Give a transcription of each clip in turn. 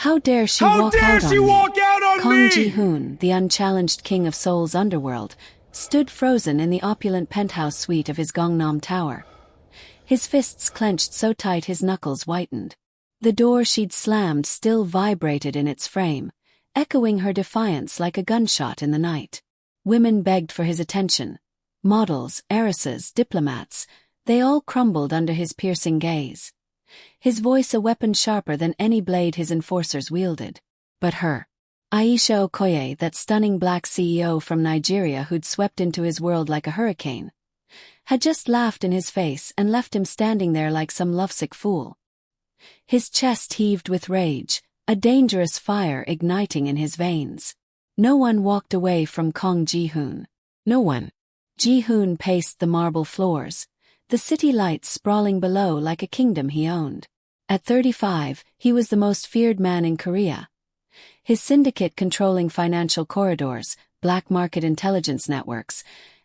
How dare she How walk dare out she on me? walk out on Kang me? Ji-hoon, the unchallenged king of Seoul's underworld, stood frozen in the opulent penthouse suite of his Gangnam Tower. His fists clenched so tight his knuckles whitened. The door she'd slammed still vibrated in its frame, echoing her defiance like a gunshot in the night. Women begged for his attention. Models, heiresses, diplomats, they all crumbled under his piercing gaze. His voice a weapon sharper than any blade his enforcers wielded. But her, Aisha Okoye, that stunning black CEO from Nigeria who'd swept into his world like a hurricane, had just laughed in his face and left him standing there like some lovesick fool. His chest heaved with rage, a dangerous fire igniting in his veins. No one walked away from Kang Ji-hoon. No one. Ji-hoon paced the marble floors, the city lights sprawling below like a kingdom he owned. At 35, he was the most feared man in Korea. His syndicate controlling financial corridors, black market intelligence networks,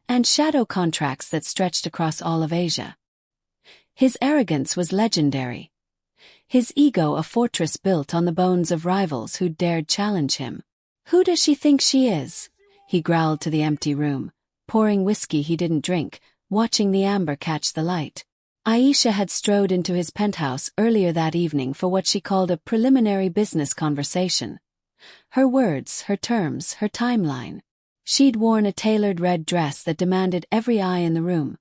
and shadow contracts that stretched across all of Asia. His arrogance was legendary. His ego a fortress built on the bones of rivals who'd dared challenge him. "Who does she think she is?" he growled to the empty room, pouring whiskey he didn't drink, watching the amber catch the light. Aisha had strode into his penthouse earlier that evening for what she called a preliminary business conversation. Her words, her terms, her timeline. She'd worn a tailored red dress that demanded every eye in the room,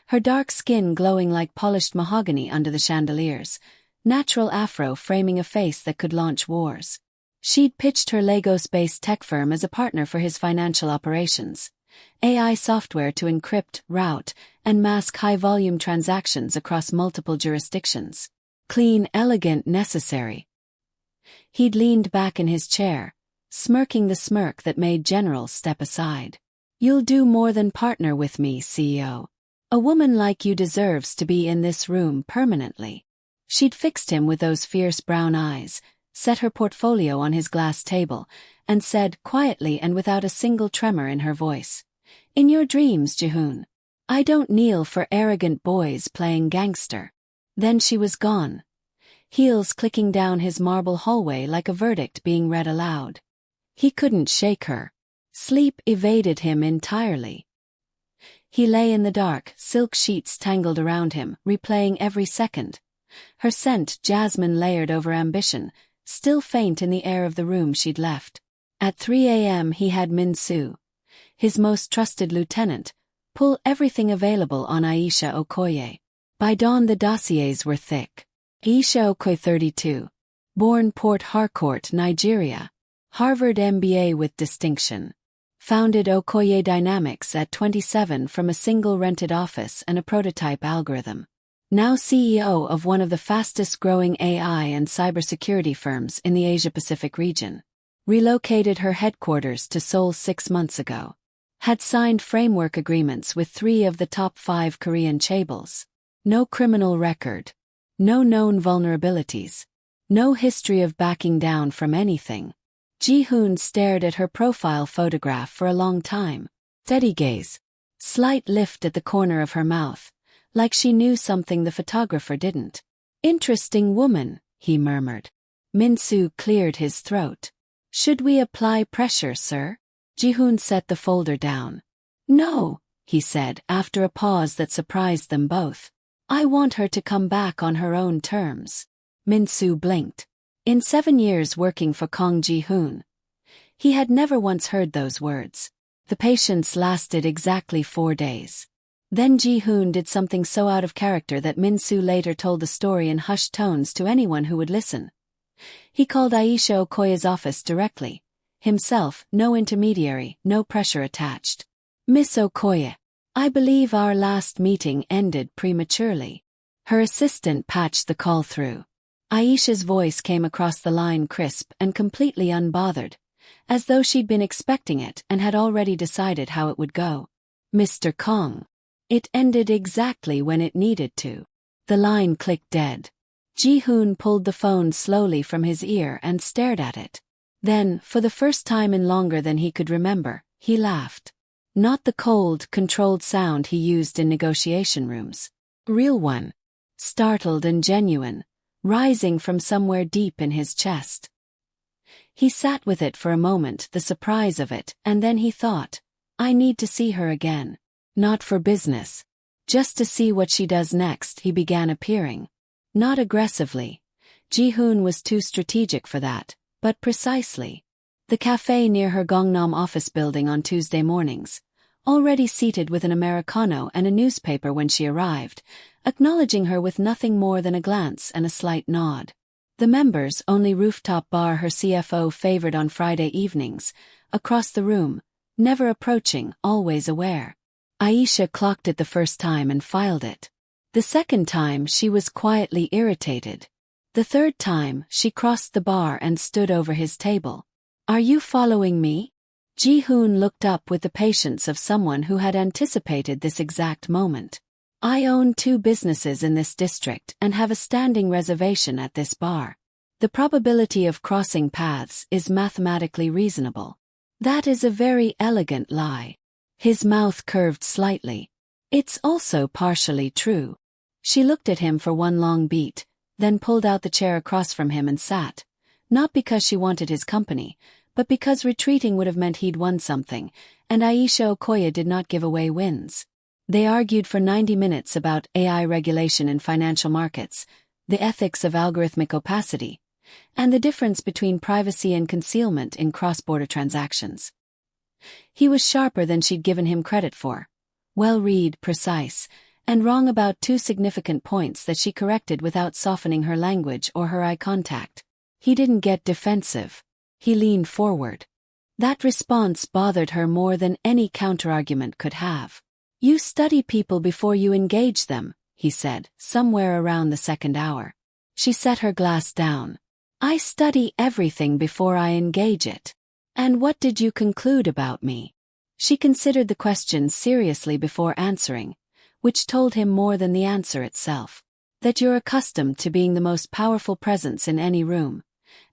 her dark skin glowing like polished mahogany under the chandeliers, natural afro framing a face that could launch wars. She'd pitched her Lagos-based tech firm as a partner for his financial operations, AI software to encrypt, route, and mask high-volume transactions across multiple jurisdictions. Clean, elegant, necessary. He'd leaned back in his chair, smirking the smirk that made generals step aside. "You'll do more than partner with me, CEO. A woman like you deserves to be in this room permanently." She'd fixed him with those fierce brown eyes, set her portfolio on his glass table, and said quietly and without a single tremor in her voice, "In your dreams, Ji-hoon. I don't kneel for arrogant boys playing gangster." Then she was gone, heels clicking down his marble hallway like a verdict being read aloud. He couldn't shake her. Sleep evaded him entirely. He lay in the dark, silk sheets tangled around him, replaying every second. Her scent, jasmine layered over ambition, still faint in the air of the room she'd left. At 3 a.m. he had Min-soo, his most trusted lieutenant, pull everything available on Aisha Okoye. By dawn the dossiers were thick. Aisha Okoye 32. Born Port Harcourt, Nigeria. Harvard MBA with distinction. Founded Okoye Dynamics at 27 from a single rented office and a prototype algorithm. Now CEO of one of the fastest-growing AI and cybersecurity firms in the Asia-Pacific region. Relocated her headquarters to Seoul 6 months ago. Had signed framework agreements with 3 of the top 5 Korean chaebols. No criminal record. No known vulnerabilities. No history of backing down from anything. Ji-hoon stared at her profile photograph for a long time. Steady gaze. Slight lift at the corner of her mouth, like she knew something the photographer didn't. "Interesting woman," he murmured. Min-soo cleared his throat. "Should we apply pressure, sir?" Ji-hoon set the folder down. "No," he said after a pause that surprised them both. "I want her to come back on her own terms." Min-soo blinked. In 7 years working for Kang Ji-hoon, he had never once heard those words. The patience lasted exactly 4 days. Then Ji-hoon did something so out of character that Min-soo later told the story in hushed tones to anyone who would listen. He called Aisha Okoye's office directly. Himself, no intermediary, no pressure attached. "Miss Okoye, I believe our last meeting ended prematurely." Her assistant patched the call through. Aisha's voice came across the line crisp and completely unbothered, as though she'd been expecting it and had already decided how it would go. "Mr. Kang." It ended exactly when it needed to. The line clicked dead. Ji-hoon pulled the phone slowly from his ear and stared at it. Then, for the first time in longer than he could remember, he laughed. Not the cold, controlled sound he used in negotiation rooms. Real one. Startled and genuine, rising from somewhere deep in his chest. He sat with it for a moment, the surprise of it, and then he thought, I need to see her again. Not for business. Just to see what she does next. He began appearing. Not aggressively. Ji-hoon was too strategic for that, but precisely. The cafe near her Gangnam office building on Tuesday mornings. Already seated with an Americano and a newspaper when she arrived, acknowledging her with nothing more than a glance and a slight nod. The members-only rooftop bar her CFO favored on Friday evenings, across the room, never approaching, always aware. Aisha clocked it the first time and filed it. The second time she was quietly irritated. The third time she crossed the bar and stood over his table. Are you following me? Ji-hoon looked up with the patience of someone who had anticipated this exact moment. I own 2 businesses in this district and have a standing reservation at this bar. The probability of crossing paths is mathematically reasonable. That is a very elegant lie. His mouth curved slightly. It's also partially true. She looked at him for one long beat, then pulled out the chair across from him and sat, not because she wanted his company, but because retreating would have meant he'd won something, and Aisha Okoye did not give away wins. They argued for 90 minutes about AI regulation in financial markets, the ethics of algorithmic opacity, and the difference between privacy and concealment in cross-border transactions. He was sharper than she'd given him credit for. Well-read, precise, and wrong about 2 significant points that she corrected without softening her language or her eye contact. He didn't get defensive. He leaned forward. That response bothered her more than any counterargument could have. You study people before you engage them, he said, somewhere around the second hour. She set her glass down. I study everything before I engage it. And what did you conclude about me? She considered the question seriously before answering, which told him more than the answer itself. That you're accustomed to being the most powerful presence in any room,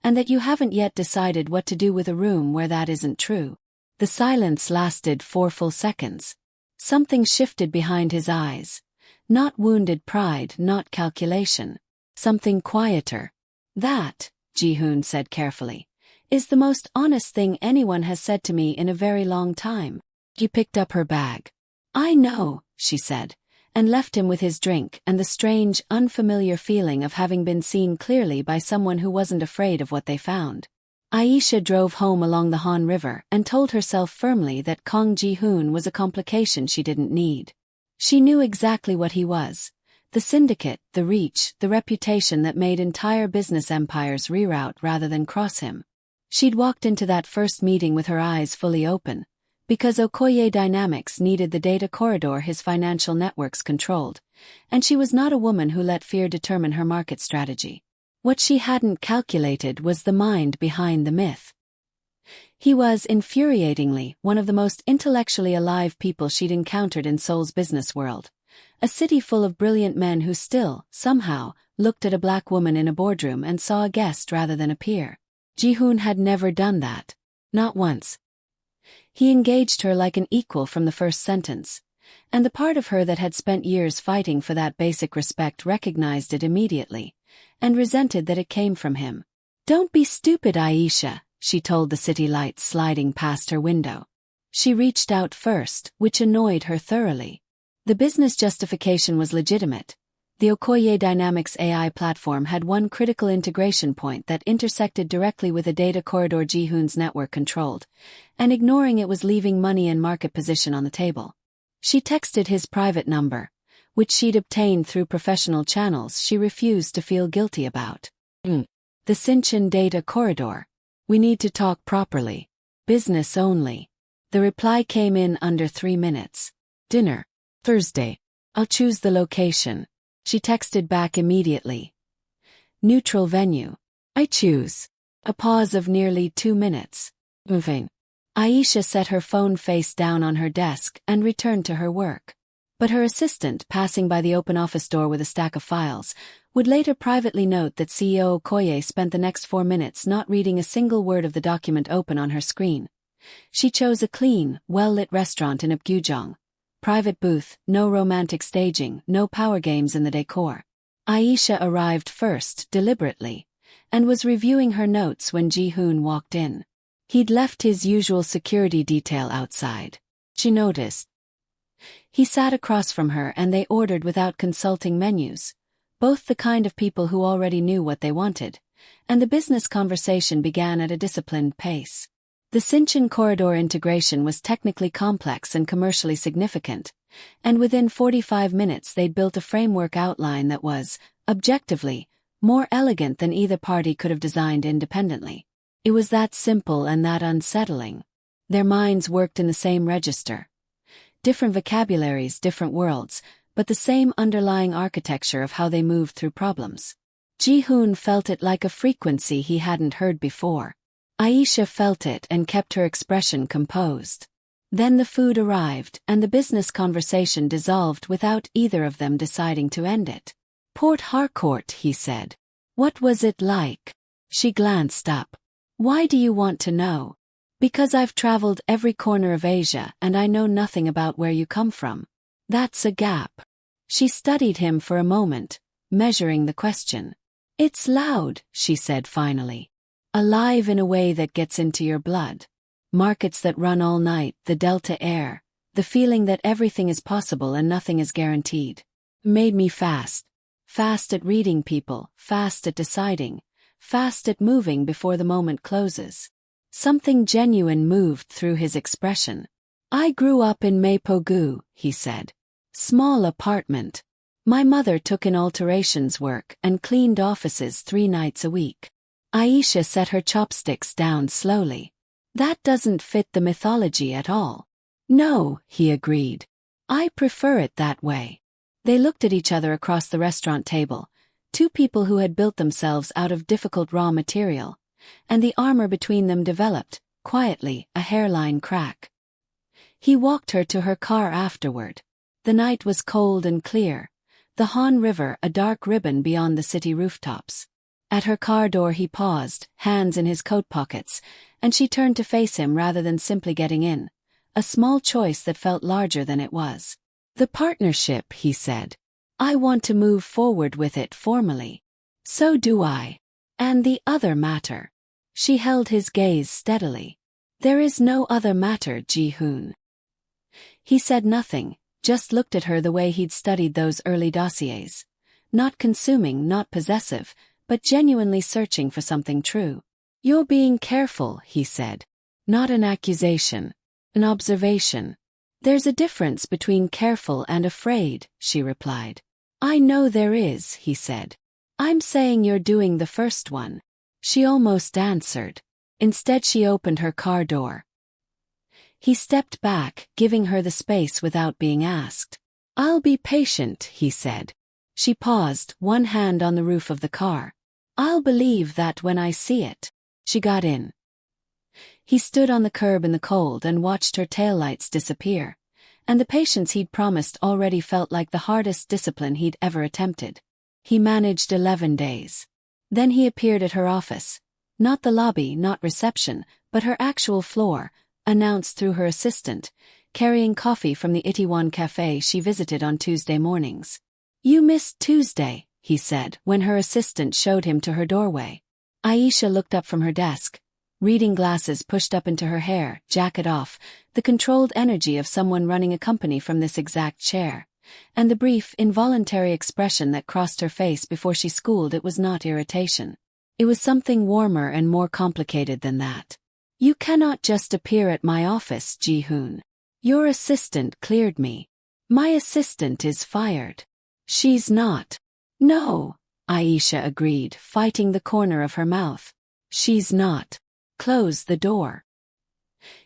and that you haven't yet decided what to do with a room where that isn't true. The silence lasted 4 full seconds. Something shifted behind his eyes. Not wounded pride, not calculation. Something quieter. That, Ji-hoon said carefully, is the most honest thing anyone has said to me in a very long time. She picked up her bag. I know, she said, and left him with his drink and the strange, unfamiliar feeling of having been seen clearly by someone who wasn't afraid of what they found. Aisha drove home along the Han River and told herself firmly that Kang Ji-hoon was a complication she didn't need. She knew exactly what he was. The syndicate, the reach, the reputation that made entire business empires reroute rather than cross him. She'd walked into that first meeting with her eyes fully open, because Okoye Dynamics needed the data corridor his financial networks controlled, and she was not a woman who let fear determine her market strategy. What she hadn't calculated was the mind behind the myth. He was, infuriatingly, one of the most intellectually alive people she'd encountered in Seoul's business world. A city full of brilliant men who still, somehow, looked at a black woman in a boardroom and saw a guest rather than a peer. Ji-hoon had never done that. Not once. He engaged her like an equal from the first sentence, and the part of her that had spent years fighting for that basic respect recognized it immediately, and resented that it came from him. Don't be stupid, Aisha, she told the city lights sliding past her window. She reached out first, which annoyed her thoroughly. The business justification was legitimate. The Okoye Dynamics AI platform had one critical integration point that intersected directly with a data corridor Ji-hoon's network controlled, and ignoring it was leaving money and market position on the table. She texted his private number, which she'd obtained through professional channels she refused to feel guilty about. The Sinchan data corridor. We need to talk properly. Business only. The reply came in under 3 minutes. Dinner. Thursday. I'll choose the location. She texted back immediately. Neutral venue. I choose. A pause of nearly 2 minutes. Moving. Aisha set her phone face down on her desk and returned to her work. But her assistant, passing by the open office door with a stack of files, would later privately note that CEO Okoye spent the next 4 minutes not reading a single word of the document open on her screen. She chose a clean, well-lit restaurant in Apgujeong. Private booth, no romantic staging, no power games in the decor. Aisha arrived first, deliberately, and was reviewing her notes when Ji-hoon walked in. He'd left his usual security detail outside. She noticed. He sat across from her and they ordered without consulting menus, both the kind of people who already knew what they wanted, and the business conversation began at a disciplined pace. The Sinchon corridor integration was technically complex and commercially significant, and within 45 minutes they'd built a framework outline that was, objectively, more elegant than either party could have designed independently. It was that simple and that unsettling. Their minds worked in the same register. Different vocabularies, different worlds, but the same underlying architecture of how they moved through problems. Ji-hoon felt it like a frequency he hadn't heard before. Aisha felt it and kept her expression composed. Then the food arrived and the business conversation dissolved without either of them deciding to end it. "Port Harcourt," he said. "What was it like?" She glanced up. "Why do you want to know?" "Because I've traveled every corner of Asia and I know nothing about where you come from." "That's a gap." She studied him for a moment, measuring the question. "It's loud," she said finally. "Alive in a way that gets into your blood. Markets that run all night, the Delta air, the feeling that everything is possible and nothing is guaranteed. Made me fast. Fast at reading people, fast at deciding, fast at moving before the moment closes." Something genuine moved through his expression. "I grew up in Mapogu," he said. "Small apartment. My mother took in alterations work and cleaned offices 3 nights a week." Aisha set her chopsticks down slowly. "That doesn't fit the mythology at all." "No," he agreed. "I prefer it that way." They looked at each other across the restaurant table, two people who had built themselves out of difficult raw material, and the armor between them developed, quietly, a hairline crack. He walked her to her car afterward. The night was cold and clear, the Han River a dark ribbon beyond the city rooftops. At her car door he paused, hands in his coat pockets, and she turned to face him rather than simply getting in, a small choice that felt larger than it was. "The partnership," he said. "I want to move forward with it formally." "So do I. And the other matter." She held his gaze steadily. "There is no other matter, Ji-hoon." He said nothing, just looked at her the way he'd studied those early dossiers. Not consuming, not possessive, but genuinely searching for something true. "You're being careful," he said. "Not an accusation. An observation." "There's a difference between careful and afraid," she replied. "I know there is," he said. "I'm saying you're doing the first one." She almost answered. Instead she opened her car door. He stepped back, giving her the space without being asked. "I'll be patient," he said. She paused, one hand on the roof of the car. "I'll believe that when I see it." She got in. He stood on the curb in the cold and watched her taillights disappear, and the patience he'd promised already felt like the hardest discipline he'd ever attempted. He managed 11 days. Then he appeared at her office. Not the lobby, not reception, but her actual floor, announced through her assistant, carrying coffee from the Itaewon cafe she visited on Tuesday mornings. "You missed Tuesday," he said when her assistant showed him to her doorway. Aisha looked up from her desk, reading glasses pushed up into her hair, jacket off, the controlled energy of someone running a company from this exact chair, and the brief, involuntary expression that crossed her face before she schooled it was not irritation. It was something warmer and more complicated than that. "You cannot just appear at my office, Ji-hoon. Your assistant cleared me." "My assistant is fired." "She's not." "No," Aisha agreed, fighting the corner of her mouth. "She's not. Close the door."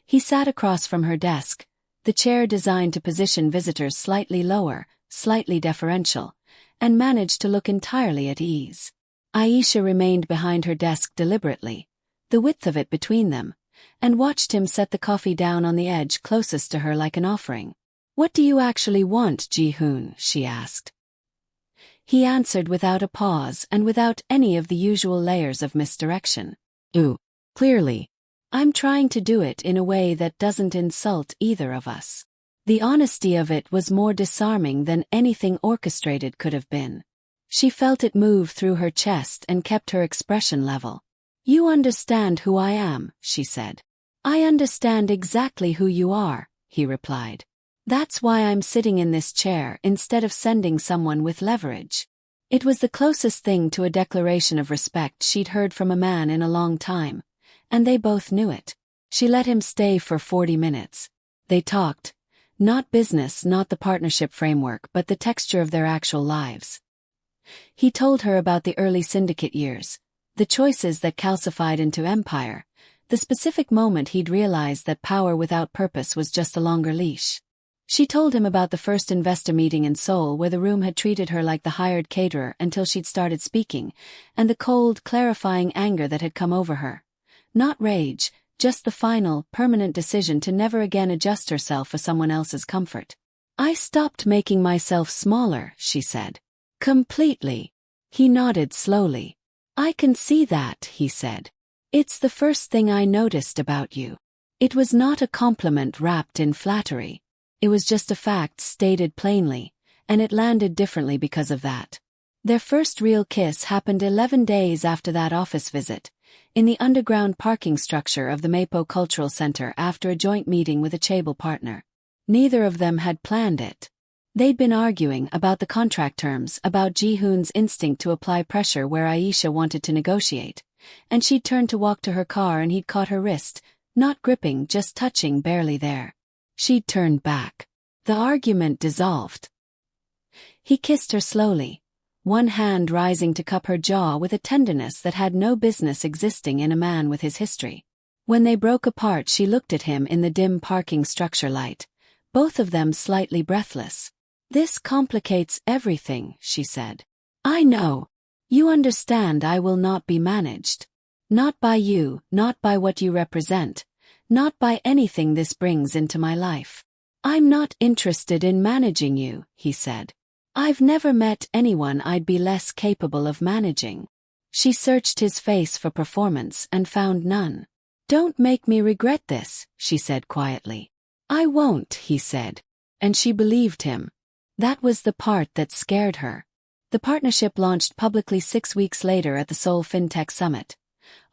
He sat across from her desk, the chair designed to position visitors slightly lower, slightly deferential, and managed to look entirely at ease. Aisha remained behind her desk deliberately, the width of it between them, and watched him set the coffee down on the edge closest to her like an offering. "What do you actually want, Ji-hoon?" she asked. He answered without a pause and without any of the usual layers of misdirection. "Ooh. Clearly. I'm trying to do it in a way that doesn't insult either of us." The honesty of it was more disarming than anything orchestrated could have been. She felt it move through her chest and kept her expression level. "You understand who I am," she said. "I understand exactly who you are," he replied. "That's why I'm sitting in this chair instead of sending someone with leverage." It was the closest thing to a declaration of respect she'd heard from a man in a long time, and they both knew it. She let him stay for 40 minutes. They talked. Not business, not the partnership framework, but the texture of their actual lives. He told her about the early syndicate years, the choices that calcified into empire, the specific moment he'd realized that power without purpose was just a longer leash. She told him about the first investor meeting in Seoul where the room had treated her like the hired caterer until she'd started speaking, and the cold, clarifying anger that had come over her. Not rage, just the final, permanent decision to never again adjust herself for someone else's comfort. "I stopped making myself smaller," she said. "Completely." He nodded slowly. "I can see that," he said. "It's the first thing I noticed about you." It was not a compliment wrapped in flattery. It was just a fact stated plainly, and it landed differently because of that. Their first real kiss happened 11 days after that office visit, in the underground parking structure of the Mapo Cultural Center after a joint meeting with a chaebol partner. Neither of them had planned it. They'd been arguing about the contract terms, about Ji-hoon's instinct to apply pressure where Aisha wanted to negotiate, and she'd turned to walk to her car and he'd caught her wrist, not gripping, just touching, barely there. She'd turned back. The argument dissolved. He kissed her slowly, one hand rising to cup her jaw with a tenderness that had no business existing in a man with his history. When they broke apart, she looked at him in the dim parking structure light, both of them slightly breathless. "This complicates everything," she said. "I know. You understand I will not be managed. Not by you, not by what you represent, not by anything this brings into my life. I'm not interested in managing you," he said. "I've never met anyone I'd be less capable of managing." She searched his face for performance and found none. "Don't make me regret this," she said quietly. "I won't," he said. And she believed him. That was the part that scared her. The partnership launched publicly 6 weeks later at the Seoul FinTech Summit.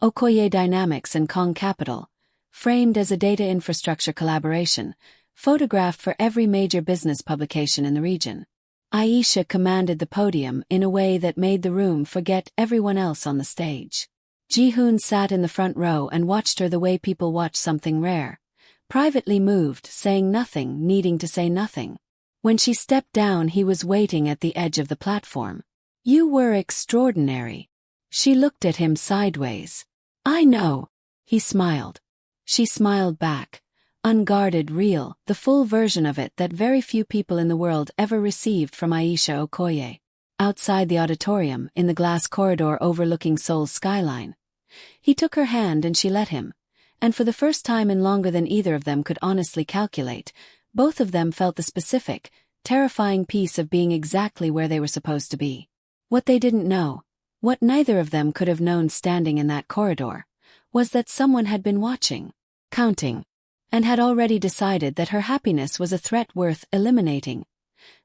Okoye Dynamics and Kang Capital, framed as a data infrastructure collaboration, photographed for every major business publication in the region. Aisha commanded the podium in a way that made the room forget everyone else on the stage. Ji-hoon sat in the front row and watched her the way people watch something rare. Privately moved, saying nothing, needing to say nothing. When she stepped down, he was waiting at the edge of the platform. "You were extraordinary." She looked at him sideways. "I know." He smiled. She smiled back. Unguarded, real, the full version of it that very few people in the world ever received from Aisha Okoye. Outside the auditorium, in the glass corridor overlooking Seoul's skyline. He took her hand and she let him. And for the first time in longer than either of them could honestly calculate, both of them felt the specific, terrifying peace of being exactly where they were supposed to be. What they didn't know, what neither of them could have known standing in that corridor, was that someone had been watching, counting, and had already decided that her happiness was a threat worth eliminating.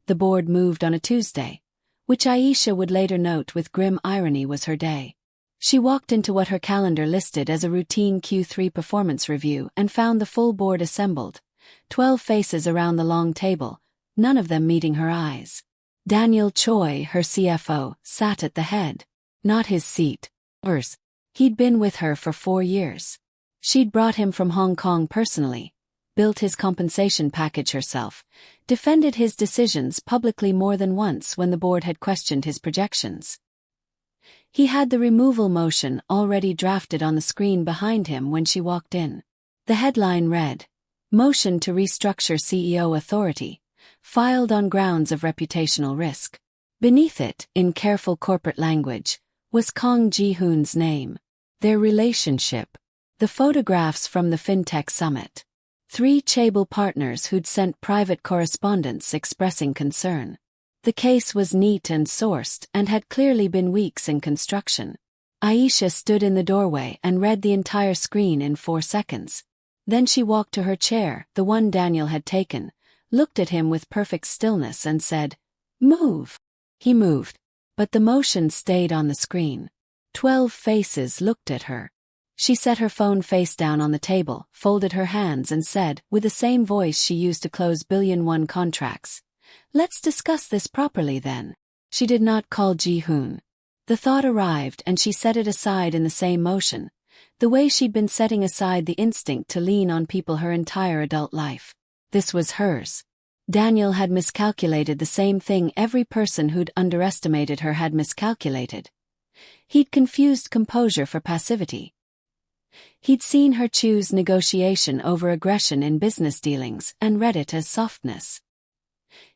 The board moved on a Tuesday, which Aisha would later note with grim irony was her day. She walked into what her calendar listed as a routine Q3 performance review and found the full board assembled, 12 faces around the long table, none of them meeting her eyes. Daniel Choi, her CFO, sat at the head. Not his seat. Hers. He'd been with her for 4 years. She'd brought him from Hong Kong personally, built his compensation package herself, defended his decisions publicly more than once when the board had questioned his projections. He had the removal motion already drafted on the screen behind him when she walked in. The headline read, "Motion to restructure CEO authority, filed on grounds of reputational risk." Beneath it, in careful corporate language, was Kang Ji-hoon's name, their relationship, the photographs from the FinTech Summit. 3 chaebol partners who'd sent private correspondence expressing concern. The case was neat and sourced and had clearly been weeks in construction. Aisha stood in the doorway and read the entire screen in 4 seconds. Then she walked to her chair, the one Daniel had taken, looked at him with perfect stillness and said, "Move." He moved. but the motion stayed on the screen. 12 faces looked at her. She set her phone face down on the table, folded her hands and said, with the same voice she used to close billion-won contracts, "Let's discuss this properly then." She did not call Ji-hoon. The thought arrived and she set it aside in the same motion, the way she'd been setting aside the instinct to lean on people her entire adult life. This was hers. Daniel had miscalculated the same thing every person who'd underestimated her had miscalculated. He'd confused composure for passivity. He'd seen her choose negotiation over aggression in business dealings and read it as softness.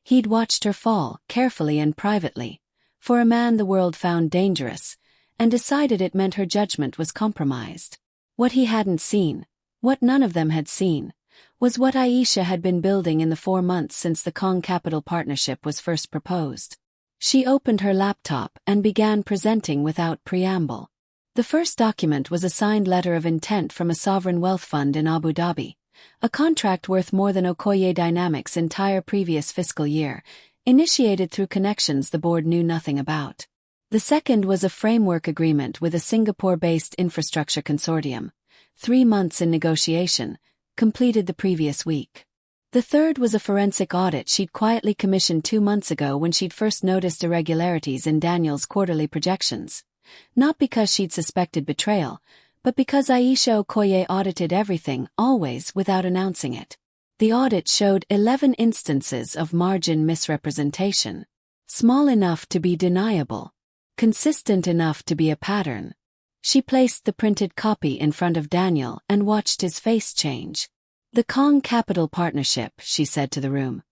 He'd watched her fall, carefully and privately, for a man the world found dangerous, and decided it meant her judgment was compromised. What he hadn't seen, what none of them had seen, was what Aisha had been building in the 4 months since the Kang Capital partnership was first proposed. She opened her laptop and began presenting without preamble. The first document was a signed letter of intent from a sovereign wealth fund in Abu Dhabi, a contract worth more than Okoye Dynamics' entire previous fiscal year, initiated through connections the board knew nothing about. The second was a framework agreement with a Singapore-based infrastructure consortium, 3 months in negotiation, completed the previous week. The third was a forensic audit she'd quietly commissioned 2 months ago when she'd first noticed irregularities in Daniel's quarterly projections. Not because she'd suspected betrayal, but because Aisha Okoye audited everything, always without announcing it. The audit showed 11 instances of margin misrepresentation. Small enough to be deniable. Consistent enough to be a pattern. She placed the printed copy in front of Daniel and watched his face change. "The Kang Capital partnership," she said to the room,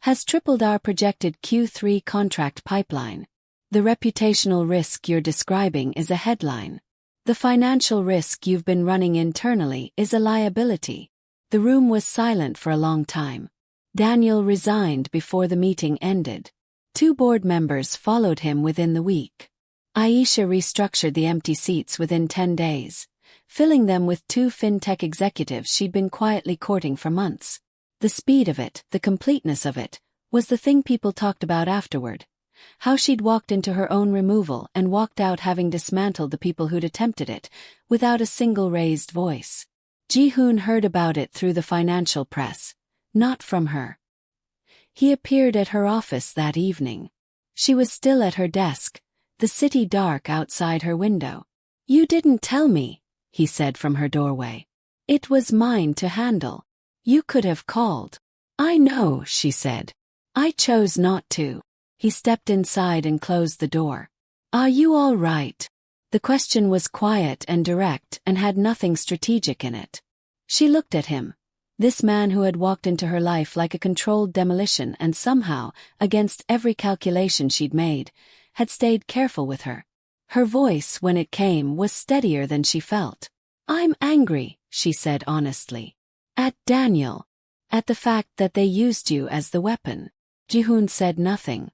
"has tripled our projected Q3 contract pipeline. The reputational risk you're describing is a headline. The financial risk you've been running internally is a liability." The room was silent for a long time. Daniel resigned before the meeting ended. 2 board members followed him within the week. Aisha restructured the empty seats within 10 days, filling them with 2 fintech executives she'd been quietly courting for months. The speed of it, the completeness of it, was the thing people talked about afterward. How she'd walked into her own removal and walked out having dismantled the people who'd attempted it, without a single raised voice. Ji-hoon heard about it through the financial press, not from her. He appeared at her office that evening. She was still at her desk, the city dark outside her window. "You didn't tell me," he said from her doorway. "It was mine to handle. You could have called." "I know," she said. "I chose not to." He stepped inside and closed the door. "Are you all right?" The question was quiet and direct and had nothing strategic in it. She looked at him, this man who had walked into her life like a controlled demolition and somehow, against every calculation she'd made, had stayed careful with her. Her voice, when it came, was steadier than she felt. "I'm angry," she said honestly. "At Daniel. At the fact that they used you as the weapon." Ji-hoon said nothing.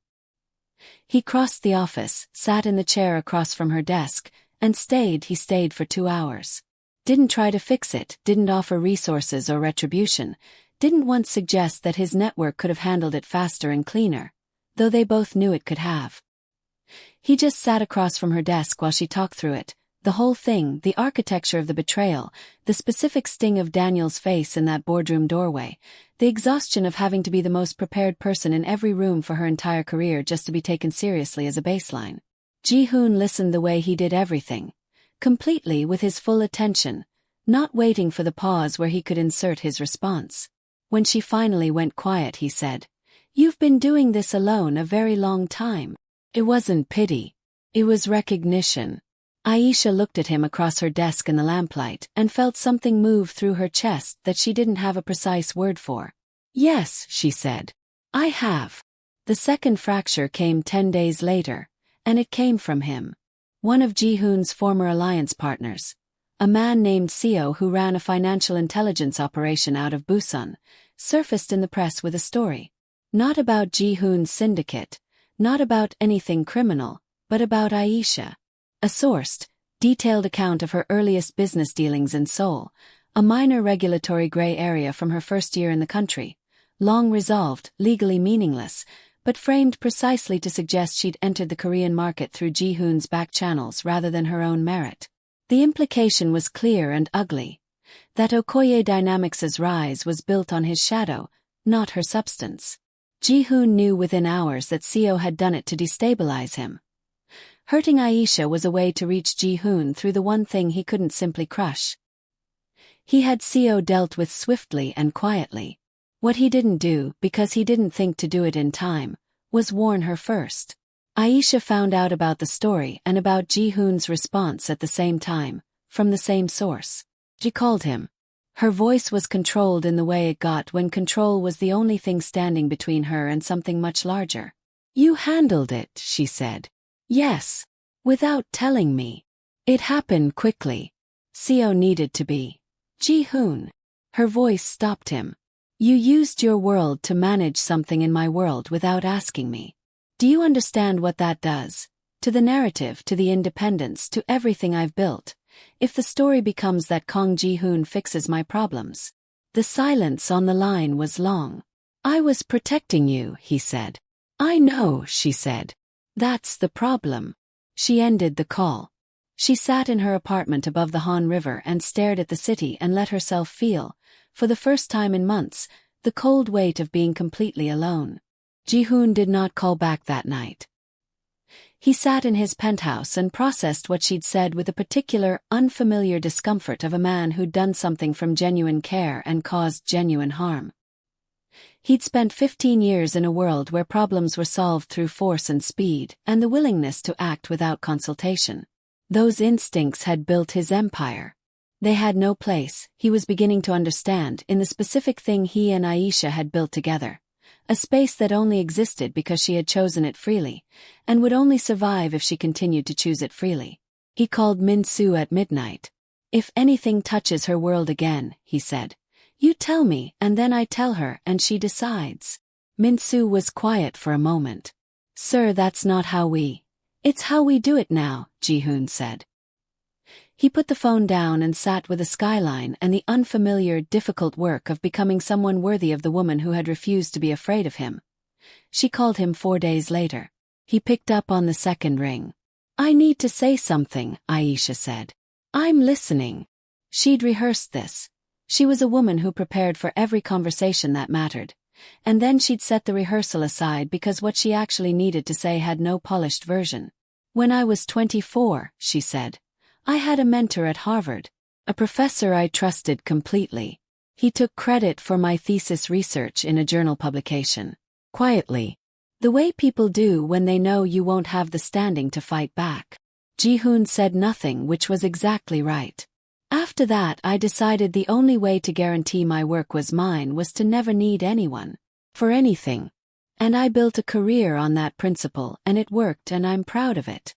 He crossed the office, sat in the chair across from her desk, and he stayed for 2 hours. Didn't try to fix it, didn't offer resources or retribution, didn't once suggest that his network could have handled it faster and cleaner, though they both knew it could have. He just sat across from her desk while she talked through it, the whole thing, the architecture of the betrayal, the specific sting of Daniel's face in that boardroom doorway, the exhaustion of having to be the most prepared person in every room for her entire career just to be taken seriously as a baseline. Ji-hoon listened the way he did everything, completely with his full attention, not waiting for the pause where he could insert his response. When she finally went quiet, he said, "You've been doing this alone a very long time." It wasn't pity. It was recognition. Aisha looked at him across her desk in the lamplight and felt something move through her chest that she didn't have a precise word for. "Yes," she said. "I have." The second fracture came 10 days later, and it came from him. One of Ji-hoon's former alliance partners, a man named Seo who ran a financial intelligence operation out of Busan, surfaced in the press with a story. Not about Ji-hoon's syndicate, not about anything criminal, but about Aisha. A sourced, detailed account of her earliest business dealings in Seoul, a minor regulatory gray area from her first year in the country, long resolved, legally meaningless, but framed precisely to suggest she'd entered the Korean market through Ji-hoon's back channels rather than her own merit. The implication was clear and ugly. That Okoye Dynamics's rise was built on his shadow, not her substance. Ji-hoon knew within hours that Seo had done it to destabilize him. Hurting Aisha was a way to reach Ji-hoon through the one thing he couldn't simply crush. He had Seo dealt with swiftly and quietly. What he didn't do, because he didn't think to do it in time, was warn her first. Aisha found out about the story and about Ji-hoon's response at the same time, from the same source. She called him. Her voice was controlled in the way it got when control was the only thing standing between her and something much larger. "You handled it," she said. "Yes. Without telling me. It happened quickly. Seo needed to be." "Ji-hoon." Her voice stopped him. "You used your world to manage something in my world without asking me. Do you understand what that does? To the narrative, to the independence, to everything I've built. If the story becomes that Kang Ji-hoon fixes my problems." The silence on the line was long. "I was protecting you," he said. "I know," she said. "That's the problem." She ended the call. She sat in her apartment above the Han River and stared at the city and let herself feel, for the first time in months, the cold weight of being completely alone. Ji-hoon did not call back that night. He sat in his penthouse and processed what she'd said with a particular, unfamiliar discomfort of a man who'd done something from genuine care and caused genuine harm. He'd spent 15 years in a world where problems were solved through force and speed, and the willingness to act without consultation. Those instincts had built his empire. They had no place, he was beginning to understand, in the specific thing he and Aisha had built together. A space that only existed because she had chosen it freely, and would only survive if she continued to choose it freely. He called Min-soo at midnight. "If anything touches her world again," he said, "you tell me, and then I tell her, and she decides." Min-soo was quiet for a moment. "Sir, that's not how we... It's how we do it now," Ji-hoon said. He put the phone down and sat with the skyline and the unfamiliar, difficult work of becoming someone worthy of the woman who had refused to be afraid of him. She called him 4 days later. He picked up on the second ring. "I need to say something," Aisha said. "I'm listening." She'd rehearsed this. She was a woman who prepared for every conversation that mattered. And then she'd set the rehearsal aside because what she actually needed to say had no polished version. "When I was 24, she said, "I had a mentor at Harvard. A professor I trusted completely. He took credit for my thesis research in a journal publication. Quietly. The way people do when they know you won't have the standing to fight back." Ji-hoon said nothing, which was exactly right. "After that I decided the only way to guarantee my work was mine was to never need anyone. For anything. And I built a career on that principle, and it worked, and I'm proud of it."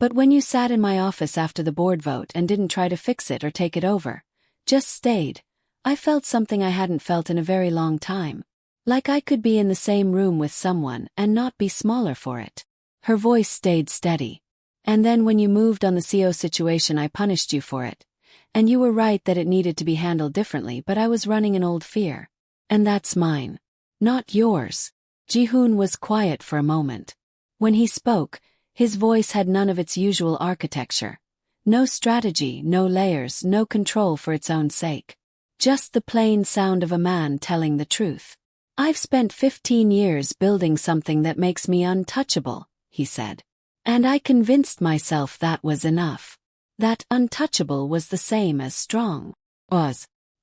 But when you sat in my office after the board vote and didn't try to fix it or take it over, just stayed, I felt something I hadn't felt in a very long time. Like I could be in the same room with someone and not be smaller for it. Her voice stayed steady. "And then when you moved on the CO situation, I punished you for it. And you were right that it needed to be handled differently, but I was running an old fear. And that's mine. Not yours." Ji-hoon was quiet for a moment. When he spoke, his voice had none of its usual architecture. No strategy, no layers, no control for its own sake. Just the plain sound of a man telling the truth. "I've spent 15 years building something that makes me untouchable," he said. "And I convinced myself that was enough. That untouchable was the same as strong.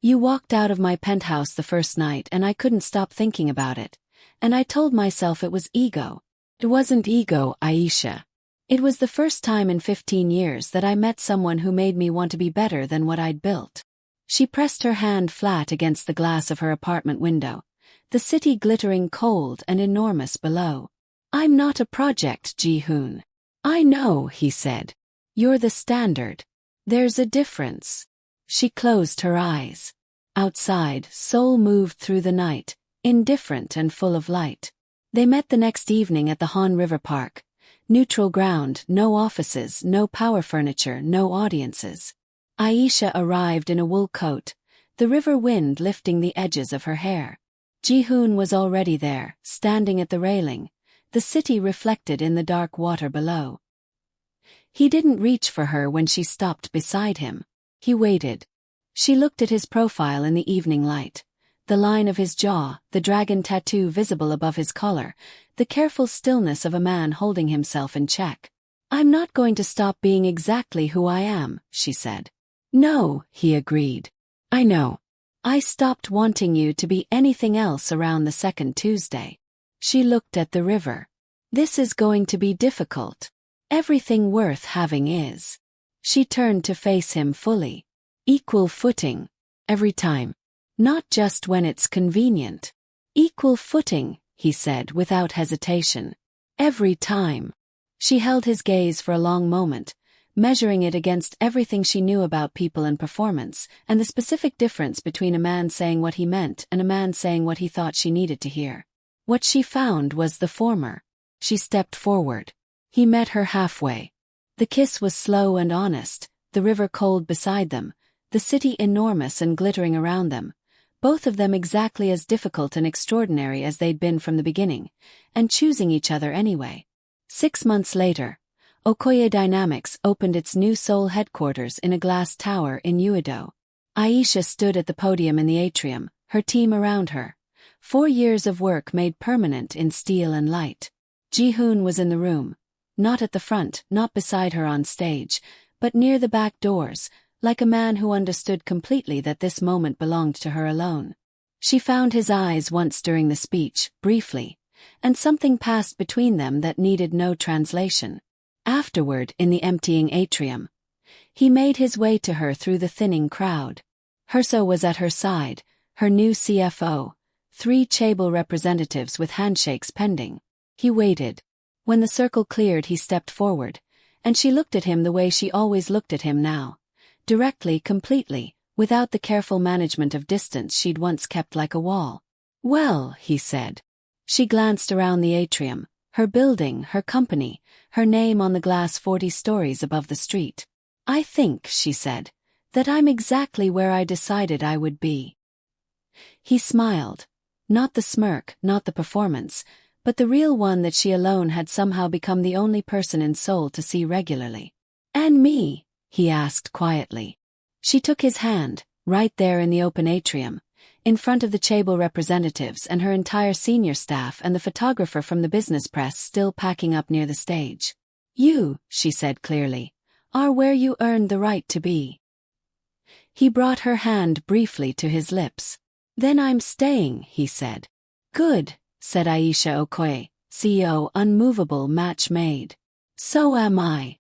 You walked out of my penthouse the first night and I couldn't stop thinking about it. And I told myself it was ego. It wasn't ego, Aisha. It was the first time in 15 years that I met someone who made me want to be better than what I'd built." She pressed her hand flat against the glass of her apartment window, the city glittering cold and enormous below. "I'm not a project, Ji-hoon." "I know," he said. "You're the standard. There's a difference." She closed her eyes. Outside, Seoul moved through the night, indifferent and full of light. They met the next evening at the Han River Park. Neutral ground, no offices, no power furniture, no audiences. Aisha arrived in a wool coat, the river wind lifting the edges of her hair. Ji-hoon was already there, standing at the railing, the city reflected in the dark water below. He didn't reach for her when she stopped beside him. He waited. She looked at his profile in the evening light. The line of his jaw, the dragon tattoo visible above his collar, the careful stillness of a man holding himself in check. "I'm not going to stop being exactly who I am," she said. "No," he agreed. "I know. I stopped wanting you to be anything else around the second Tuesday." She looked at the river. "This is going to be difficult. Everything worth having is." She turned to face him fully. "Equal footing. Every time. Not just when it's convenient." "Equal footing," he said without hesitation. "Every time." She held his gaze for a long moment, measuring it against everything she knew about people and performance, and the specific difference between a man saying what he meant and a man saying what he thought she needed to hear. What she found was the former. She stepped forward. He met her halfway. The kiss was slow and honest, the river cold beside them, the city enormous and glittering around them, both of them exactly as difficult and extraordinary as they'd been from the beginning, and choosing each other anyway. 6 months later, Okoye Dynamics opened its new Seoul headquarters in a glass tower in Uido. Aisha stood at the podium in the atrium, her team around her. 4 years of work made permanent in steel and light. Ji-hoon was in the room. Not at the front, not beside her on stage, but near the back doors, like a man who understood completely that this moment belonged to her alone. She found his eyes once during the speech, briefly, and something passed between them that needed no translation. Afterward, in the emptying atrium, he made his way to her through the thinning crowd. Herso was at her side, her new CFO, 3 chaebol representatives with handshakes pending. He waited. When the circle cleared, he stepped forward, and she looked at him the way she always looked at him now. Directly, completely, without the careful management of distance she'd once kept like a wall. "Well," he said. She glanced around the atrium, her building, her company, her name on the glass 40 stories above the street. "I think," she said, "that I'm exactly where I decided I would be." He smiled. Not the smirk, not the performance, but the real one that she alone had somehow become the only person in Seoul to see regularly. "And me?" he asked quietly. She took his hand, right there in the open atrium, in front of the chaebol representatives and her entire senior staff and the photographer from the business press still packing up near the stage. "You," she said clearly, "are where you earned the right to be." He brought her hand briefly to his lips. "Then I'm staying," he said. "Good," said Aisha Okoye, CEO, unmovable, match made. "So am I."